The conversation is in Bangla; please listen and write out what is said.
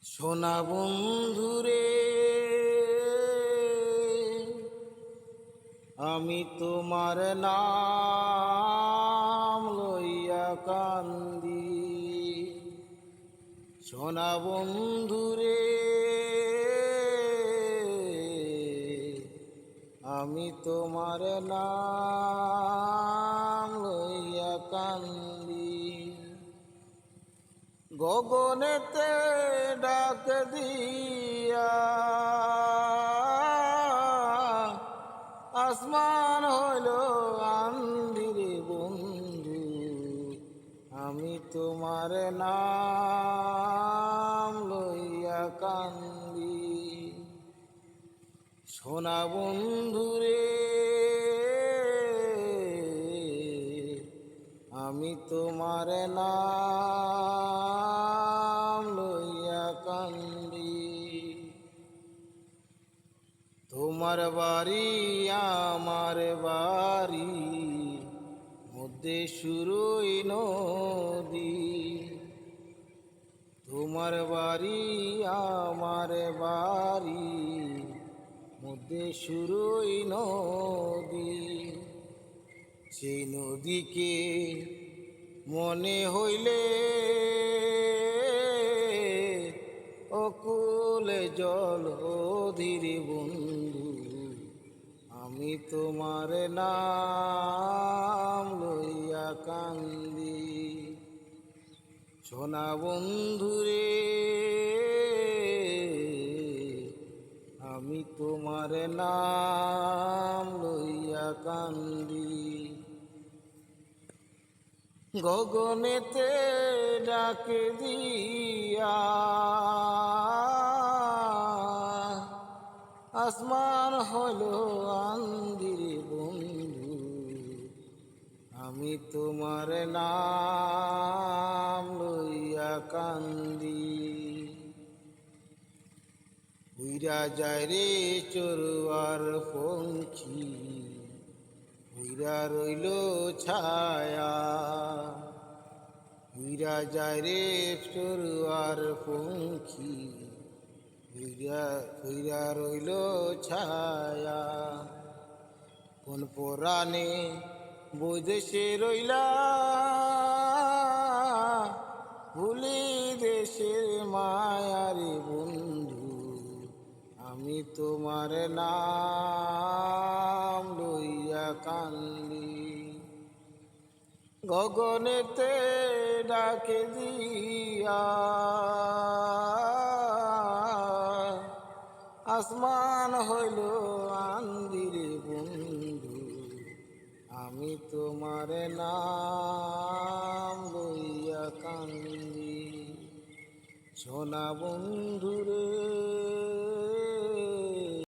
সোনা বন্ধুরে, আমি তোমার নাম লইয়া কান্দি। সোনা বন্ধুরে, আমি তোমার নাম লইয়া কান্দি। গগনেতে ডাক দিয়া আসমান হইল আন্দিরে বন্ধু, আমি তোমার নাম লইয়া কান্দি। সোনা বন্ধুরে, আমি তোমার নাম লইয়া কান্দি। তোমার বাড়ি আমার বাড়ি, মধ্যে শুরুই নদী। তোমার বাড়ি আমার বাড়ি, মধ্যে শুরুই নদী। সেই নদীকে মনে হইলে অকুলে জল ধীরে বন্ধু, আমি তোমার নাম লইয়া কান্দি। সোনা বন্ধুরে, আমি তোমার নাম লইয়া কান্দি। গগনেতে ডাক দিয়া আসমান হইল আন্দিরে বন্ধু, আমি তোমার নাম লইয়া কান্দি। উইরা যায় রে চড়ুয়ার পঙ্খী, উইরা রইল ছায়া। উইরা যায় রে চড়ুয়ার পঙ্খী, উইরা রইল ছায়া। কোন পরাণে বৈদেশে রইলা, ভুলি দেশের মায়ারে বন্ধু, আমি তোমার নাম লইয়া কান্দি। গগনেতে ডাকে দিয়া আসমান হইল আন্দিরে বন্ধু, আমি তোমার নাম লইয়া কান্দি। সোনা বন্ধুরে।